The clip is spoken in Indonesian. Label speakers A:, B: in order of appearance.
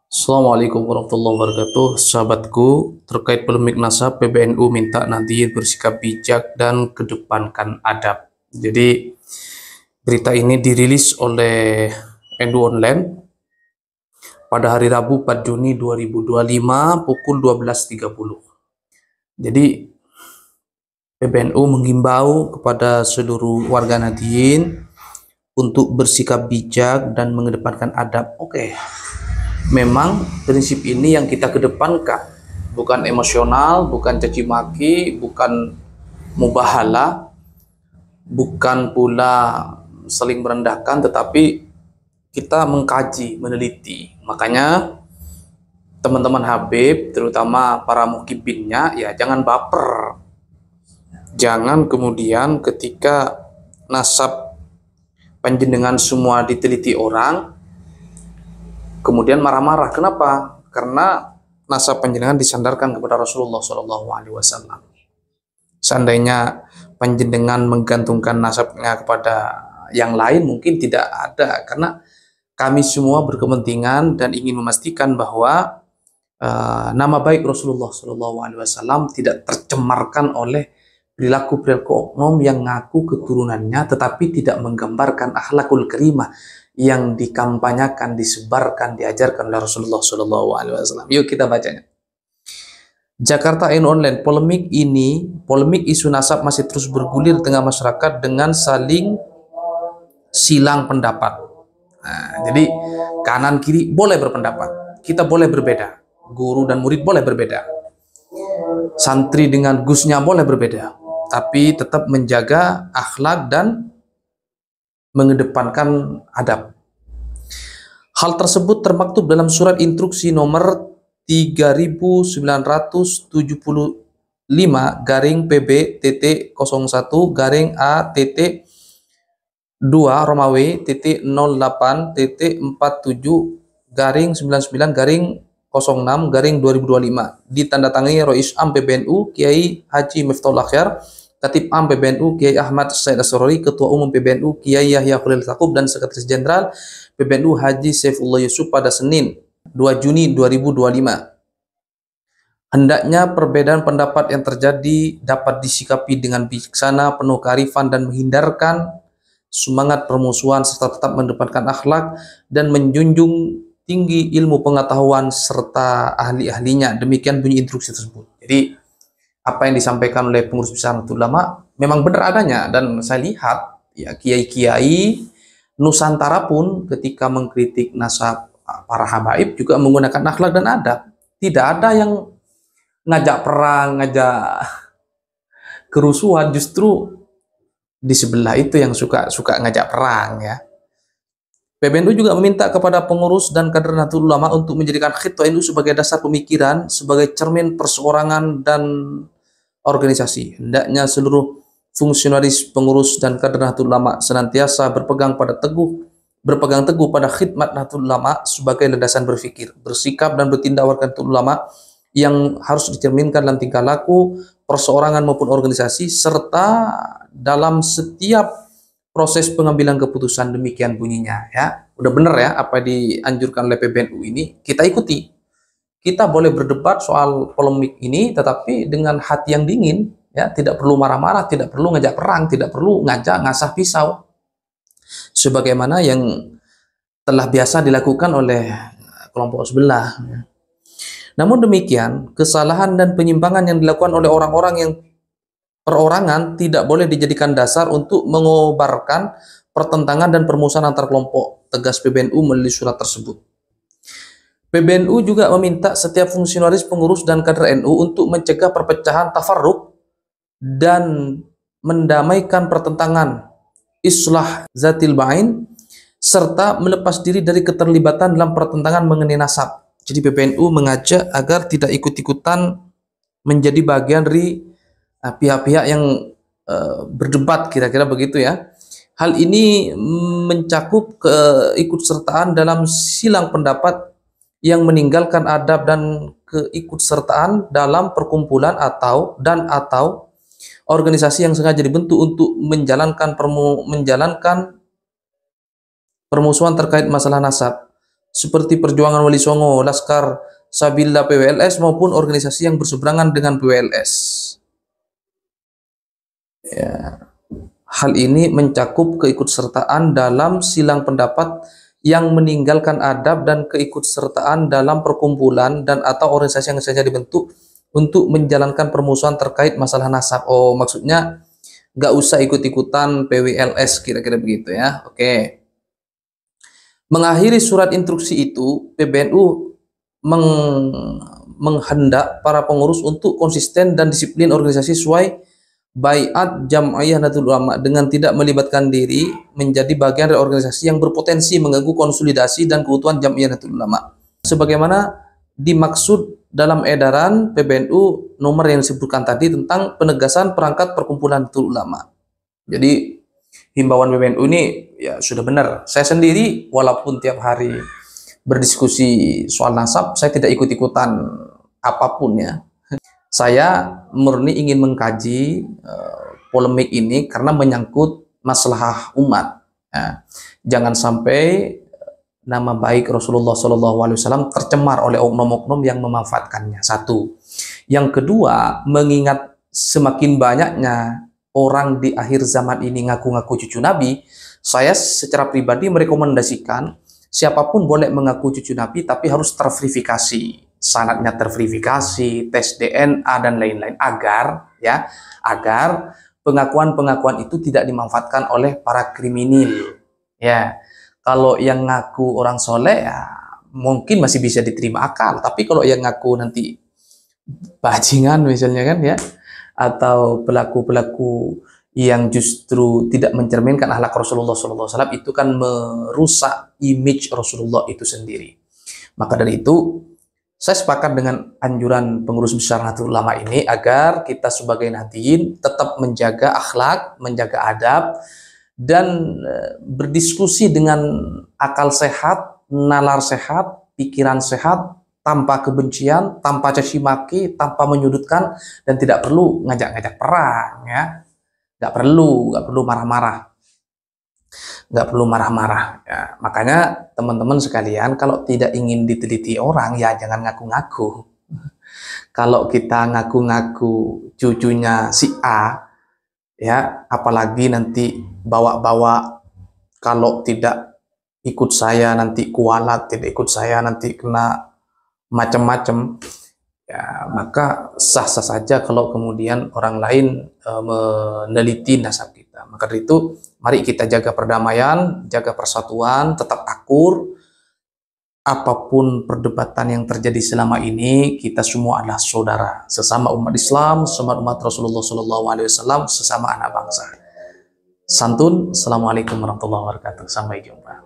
A: Assalamualaikum warahmatullahi wabarakatuh. Sahabatku, terkait polemik nasab, PBNU minta Nahdien bersikap bijak dan kedepankan adab. Jadi, berita ini dirilis oleh NU Online pada hari Rabu 4 Juni 2025 pukul 12.30. Jadi, PBNU menghimbau kepada seluruh warga Nahdien untuk bersikap bijak dan mengedepankan adab. Oke. Memang prinsip ini yang kita kedepankan, bukan emosional, bukan caci maki, bukan mubahala, bukan pula saling merendahkan, tetapi kita mengkaji, meneliti. Makanya teman-teman Habib, terutama para mukibinnya, ya jangan baper. Jangan kemudian ketika nasab panjenengan semua diteliti orang, kemudian marah-marah. Kenapa? Karena nasab panjenengan disandarkan kepada Rasulullah SAW. Seandainya panjenengan menggantungkan nasabnya kepada yang lain, mungkin tidak ada. Karena kami semua berkepentingan dan ingin memastikan bahwa nama baik Rasulullah SAW tidak tercemarkan oleh perilaku-perilaku oknum yang ngaku keturunannya, tetapi tidak menggambarkan akhlakul karimah yang dikampanyakan, disebarkan, diajarkan oleh Rasulullah SAW. Yuk kita bacanya. Jakarta NU Online, polemik isu nasab masih terus bergulir di tengah masyarakat dengan saling silang pendapat. Nah, jadi kanan kiri boleh berpendapat, kita boleh berbeda, guru dan murid boleh berbeda, santri dengan gusnya boleh berbeda, tapi tetap menjaga akhlak dan mengedepankan adab. Hal tersebut termaktub dalam surat instruksi nomor 3975 garing PB TT 01 garing A TT 2 Romawi TT 08 TT 47 garing 99 garing 06 garing 2025 ditandatangani Rois Am PBNU Kiai Haji Miftahul Akhyar, Katib Am PBNU Kiai Ahmad Said Asrori, Ketua Umum PBNU Kiai Yahya Khalil Stakuf, dan Sekretaris Jenderal PBNU Haji Saifullah Yusuf pada Senin 2 Juni 2025. Hendaknya perbedaan pendapat yang terjadi dapat disikapi dengan bijaksana, penuh kearifan, dan menghindarkan semangat permusuhan, serta tetap mendepankan akhlak dan menjunjung tinggi ilmu pengetahuan serta ahli-ahlinya. Demikian bunyi instruksi tersebut. Jadi apa yang disampaikan oleh pengurus besar Nahdlatul Ulama memang benar adanya, dan saya lihat ya kiai-kiai Nusantara pun ketika mengkritik nasab para habaib juga menggunakan akhlak dan adab. Tidak ada yang ngajak perang, ngajak kerusuhan, justru di sebelah itu yang suka ngajak perang ya. PBNU juga meminta kepada pengurus dan kader Nahdlatul Ulama untuk menjadikan khidmah NU sebagai dasar pemikiran, sebagai cermin perseorangan dan organisasi. Hendaknya seluruh fungsionaris, pengurus, dan kader Nahdlatul Ulama senantiasa berpegang teguh pada khidmat Nahdlatul Ulama sebagai landasan berpikir, bersikap, dan bertindak warga Nahdlatul Ulama yang harus dicerminkan dalam tingkah laku, perseorangan maupun organisasi, serta dalam setiap proses pengambilan keputusan. Demikian bunyinya ya. Udah bener ya apa dianjurkan oleh PBNU ini, kita ikuti. Kita boleh berdebat soal polemik ini, tetapi dengan hati yang dingin ya, tidak perlu marah-marah, tidak perlu ngajak perang, tidak perlu ngasah pisau sebagaimana yang telah biasa dilakukan oleh kelompok sebelah ya. Namun demikian, kesalahan dan penyimpangan yang dilakukan oleh orang-orang yang perorangan tidak boleh dijadikan dasar untuk mengobarkan pertentangan dan permusuhan antar kelompok, tegas PBNU melalui surat tersebut. PBNU juga meminta setiap fungsionaris, pengurus, dan kader NU untuk mencegah perpecahan, tafarruq, dan mendamaikan pertentangan, islah zatil bain, serta melepas diri dari keterlibatan dalam pertentangan mengenai nasab. Jadi PBNU mengajak agar tidak ikut-ikutan menjadi bagian dari pihak-pihak yang berdebat, kira-kira begitu ya. Hal ini mencakup keikutsertaan dalam silang pendapat yang meninggalkan adab dan keikutsertaan dalam perkumpulan atau organisasi yang sengaja dibentuk untuk menjalankan permusuhan terkait masalah nasab. seperti Perjuangan Wali Songo, Laskar Sabila PWLS maupun organisasi yang berseberangan dengan PWLS. Ya. Hal ini mencakup keikutsertaan dalam silang pendapat yang meninggalkan adab dan keikutsertaan dalam perkumpulan dan atau organisasi yang saja dibentuk untuk menjalankan permusuhan terkait masalah nasab. Oh, maksudnya nggak usah ikut-ikutan PWLS, kira-kira begitu ya. Oke. Mengakhiri surat instruksi itu, PBNU menghendak para pengurus untuk konsisten dan disiplin organisasi sesuai Baiat Jam'iyah Nahdlatul Ulama dengan tidak melibatkan diri menjadi bagian dari organisasi yang berpotensi mengganggu konsolidasi dan keutuhan Jam'iyah Nahdlatul Ulama. Sebagaimana dimaksud dalam edaran PBNU nomor yang disebutkan tadi tentang penegasan perangkat perkumpulan Nahdlatul Ulama. Jadi himbauan PBNU ini ya sudah benar. Saya sendiri walaupun tiap hari berdiskusi soal nasab, saya tidak ikut-ikutan apapun ya. Saya murni ingin mengkaji polemik ini karena menyangkut masalah umat. Ya. Jangan sampai nama baik Rasulullah SAW tercemar oleh oknum-oknum yang memanfaatkannya. Satu. Yang kedua, mengingat semakin banyaknya orang di akhir zaman ini ngaku-ngaku cucu Nabi, saya secara pribadi merekomendasikan siapapun boleh mengaku cucu Nabi tapi harus terverifikasi. Sanadnya terverifikasi, tes DNA dan lain-lain agar pengakuan-pengakuan itu tidak dimanfaatkan oleh para kriminal. Ya, kalau yang ngaku orang soleh ya mungkin masih bisa diterima akal, tapi kalau yang ngaku nanti bajingan misalnya kan ya, atau pelaku-pelaku yang justru tidak mencerminkan akhlak Rasulullah SAW, itu kan merusak image Rasulullah itu sendiri. Maka dari itu saya sepakat dengan anjuran pengurus besar Nahdlatul Ulama ini agar kita sebagai Nahdien tetap menjaga akhlak, menjaga adab, dan berdiskusi dengan akal sehat, nalar sehat, pikiran sehat, tanpa kebencian, tanpa caci maki, tanpa menyudutkan, dan tidak perlu ngajak-ngajak perang ya. Nggak perlu marah-marah. Nggak perlu marah-marah ya. Makanya teman-teman sekalian, kalau tidak ingin diteliti orang ya jangan ngaku-ngaku. Kalau kita ngaku-ngaku cucunya si A ya, apalagi nanti bawa-bawa kalau tidak ikut saya nanti kualat, tidak ikut saya nanti kena macam-macam ya, maka sah-sah saja kalau kemudian orang lain meneliti nasab kita. Maka dari itu mari kita jaga perdamaian, jaga persatuan, tetap akur. Apapun perdebatan yang terjadi selama ini, kita semua adalah saudara, sesama umat Islam, sesama umat Rasulullah SAW, sesama anak bangsa. Santun, Assalamualaikum warahmatullahi wabarakatuh. Sampai jumpa.